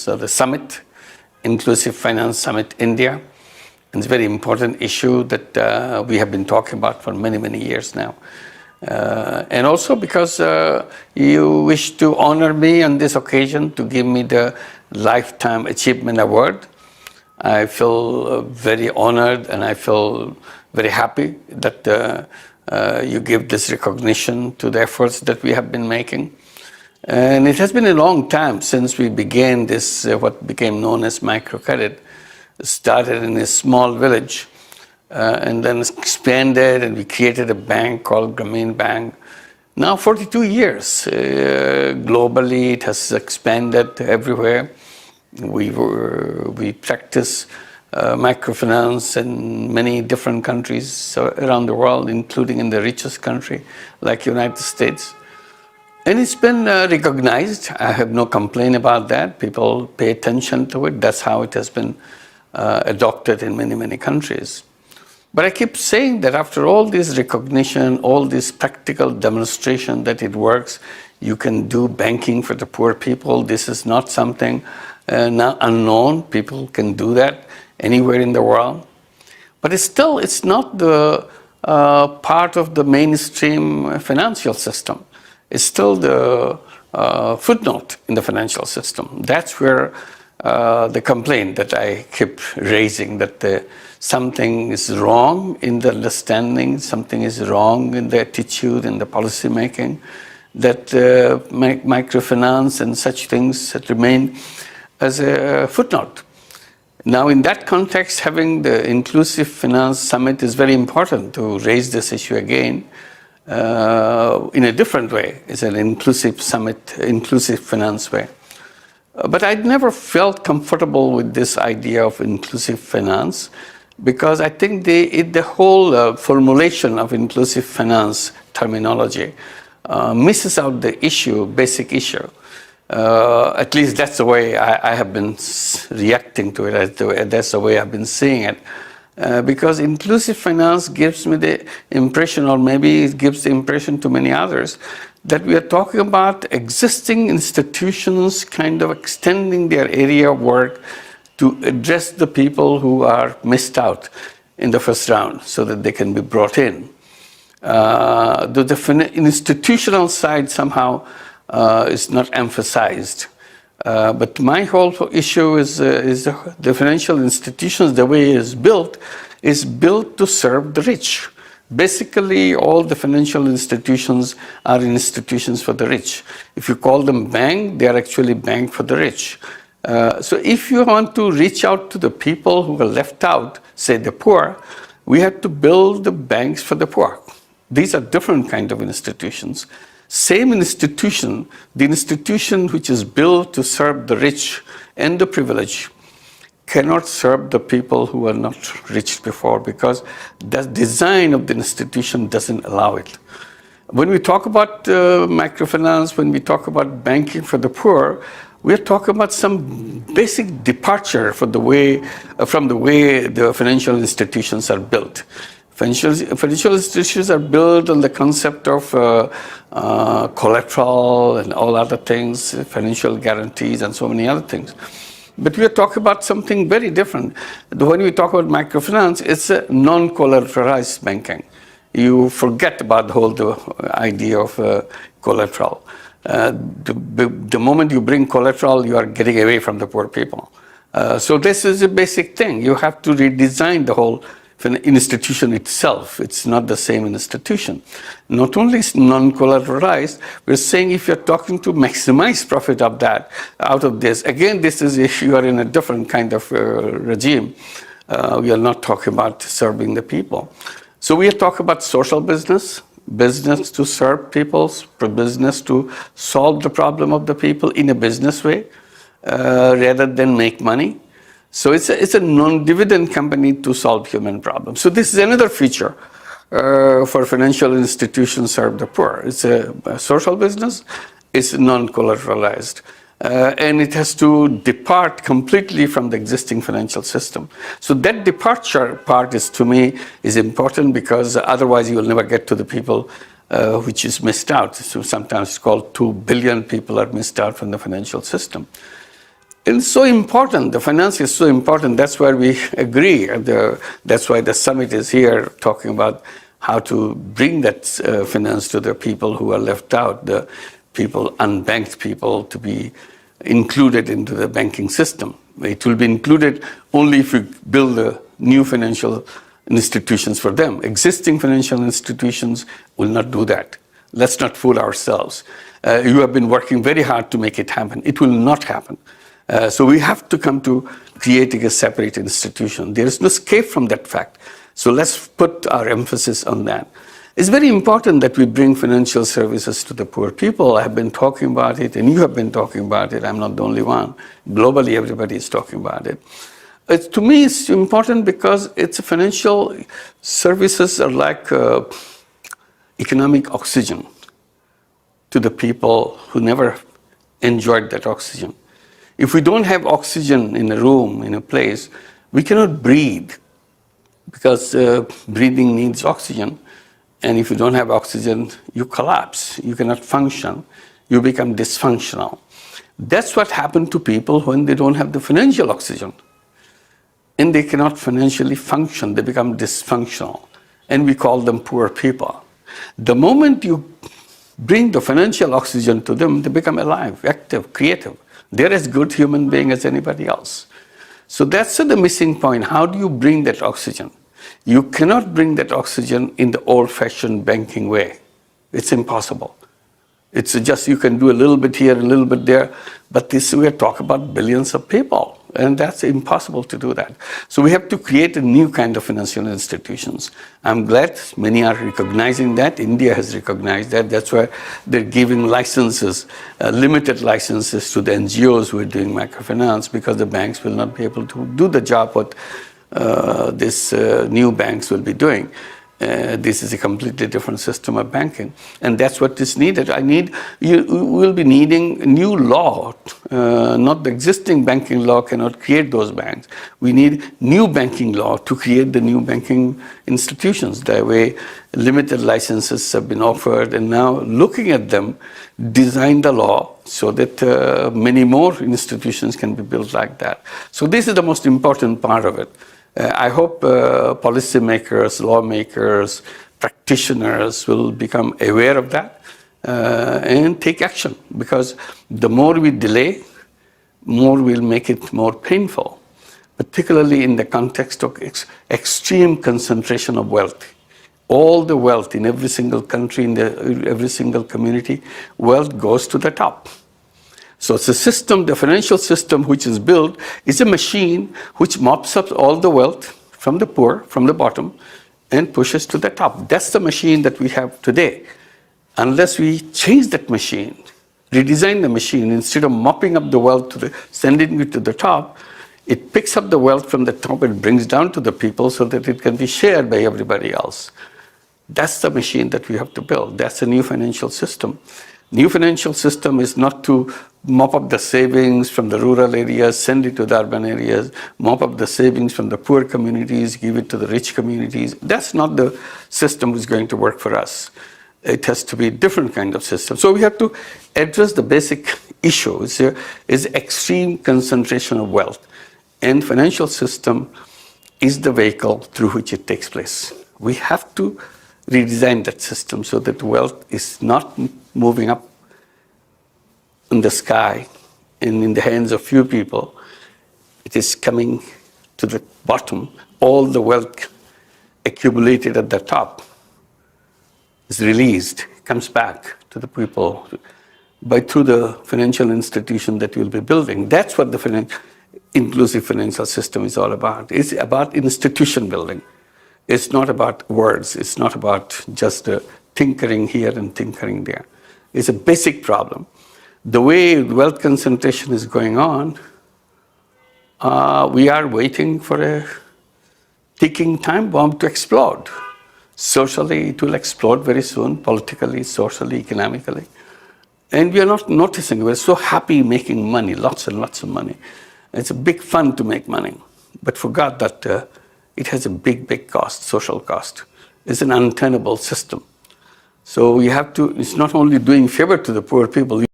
Finance, the summit, Inclusive Finance Summit India. And it's a very important issue that we have been talking about for many, many years now. And also because you wish to honor me on this occasion to give me the Lifetime Achievement Award. I feel very honored and I feel very happy that you give this recognition to the efforts that we have been making. And it has been a long time since we began this, what became known as microcredit. It started in a small village and then expanded, and we created a bank called Grameen Bank. Now 42 years, globally it has expanded everywhere. We practice microfinance in many different countries around the world, including in the richest country like United States. And it's been recognized. I have no complaint about that. People pay attention to it. That's how it has been adopted in many, many countries. But I keep saying that after all this recognition, all this practical demonstration that it works, you can do banking for the poor people. This is not something now unknown. People can do that anywhere in the world. But it's not the part of the mainstream financial system. It's still the footnote in the financial system. That's where the complaint that I keep raising, that something is wrong in the understanding, something is wrong in the attitude, in the policy making, that microfinance and such things remain as a footnote. Now, in that context, having the Inclusive Finance Summit is very important to raise this issue again in a different way. It's an inclusive summit, inclusive finance way. But I'd never felt comfortable with this idea of inclusive finance because I think the whole formulation of inclusive finance terminology misses out the issue, basic issue. At least that's the way I have been reacting to it, that's the way I've been seeing it. Because inclusive finance gives me the impression, or maybe it gives the impression to many others, that we are talking about existing institutions kind of extending their area of work to address the people who are missed out in the first round so that they can be brought in. The institutional side somehow is not emphasized. But my whole issue is the financial institutions, the way it is built to serve the rich. Basically, all the financial institutions are institutions for the rich. If you call them bank, they are actually bank for the rich. So if you want to reach out to the people who are left out, say the poor, we have to build the banks for the poor. These are different kind of institutions. Same institution, the institution which is built to serve the rich and the privileged, cannot serve the people who are not rich before because the design of the institution doesn't allow it. When we talk about microfinance, when we talk about banking for the poor, we're talking about some basic departure from the way the financial institutions are built. Financial institutions are built on the concept of collateral and all other things, financial guarantees and so many other things. But we are talking about something very different. When we talk about microfinance, it's a non-collateralized banking. You forget about the whole idea of collateral. The moment you bring collateral, you are getting away from the poor people. So this is a basic thing. You have to redesign the whole institution itself. It's not the same institution. Not only is non-collateralized, we're saying if you're talking to maximize profit of that, out of this, again, this is if you are in a different kind of regime. We are not talking about serving the people. So we are talking about social business, business to serve people, business to solve the problem of the people in a business way, rather than make money. So it's a non-dividend company to solve human problems. So this is another feature for financial institutions serve the poor. It's a social business. It's non-collateralized. And it has to depart completely from the existing financial system. So that departure part is, to me, is important because otherwise you will never get to the people which is missed out. So sometimes it's called 2 billion people are missed out from the financial system. And it's so important. The finance is so important. That's why we agree. That's why the summit is here talking about how to bring that finance to the people who are left out, the people, unbanked people, to be included into the banking system. It will be included only if we build new financial institutions for them. Existing financial institutions will not do that. Let's not fool ourselves. You have been working very hard to make it happen. It will not happen. So we have to come to creating a separate institution. There is no escape from that fact. So let's put our emphasis on that. It's very important that we bring financial services to the poor people. I have been talking about it, and you have been talking about it. I'm not the only one. Globally, everybody is talking about it. To me, it's important because it's financial services are like economic oxygen to the people who never enjoyed that oxygen. If we don't have oxygen in a room, in a place, we cannot breathe, because breathing needs oxygen. And if you don't have oxygen, you collapse. You cannot function. You become dysfunctional. That's what happened to people when they don't have the financial oxygen. And they cannot financially function. They become dysfunctional. And we call them poor people. The moment you bring the financial oxygen to them, they become alive, active, creative. They're as good human being as anybody else. So that's the missing point. How do you bring that oxygen? You cannot bring that oxygen in the old-fashioned banking way. It's impossible. It's just you can do a little bit here, a little bit there, but this we are talking about billions of people, and that's impossible to do that. So we have to create a new kind of financial institutions. I'm glad many are recognizing that. India has recognized that. That's why they're giving licenses, limited licenses to the NGOs who are doing microfinance, because the banks will not be able to do the job what these new banks will be doing. This is a completely different system of banking, and that's what is needed. You will be needing new law. Not the existing banking law cannot create those banks. We need new banking law to create the new banking institutions. That way, limited licenses have been offered, and now looking at them, design the law so that many more institutions can be built like that. So this is the most important part of it. I hope policymakers, lawmakers, practitioners will become aware of that and take action, because the more we delay, more we'll make it more painful, particularly in the context of extreme concentration of wealth. All the wealth in every single country, in every single community, wealth goes to the top. So it's a system, the financial system which is built is a machine which mops up all the wealth from the poor, from the bottom, and pushes to the top. That's the machine that we have today. Unless we change that machine, redesign the machine, instead of mopping up the wealth, sending it to the top, it picks up the wealth from the top and brings down to the people so that it can be shared by everybody else. That's the machine that we have to build. That's a new financial system. New financial system is not to mop up the savings from the rural areas, send it to the urban areas, mop up the savings from the poor communities, give it to the rich communities. That's not the system which is going to work for us. It has to be a different kind of system. So we have to address the basic issue, is extreme concentration of wealth. And financial system is the vehicle through which it takes place. We have to redesign that system so that wealth is not moving up in the sky and in the hands of few people. It is coming to the bottom. All the wealth accumulated at the top is released, comes back to the people through the financial institution that we'll be building. That's what the inclusive financial system is all about. It's about institution building. It's not about words. It's not about just tinkering here and tinkering there. It's a basic problem. The way wealth concentration is going on, we are waiting for a ticking time bomb to explode. Socially, it will explode very soon, politically, socially, economically. And we are not noticing. We're so happy making money, lots and lots of money. It's a big fun to make money, but forgot that it has a big, big cost, social cost. It's an untenable system. So we have to, it's not only doing favor to the poor people,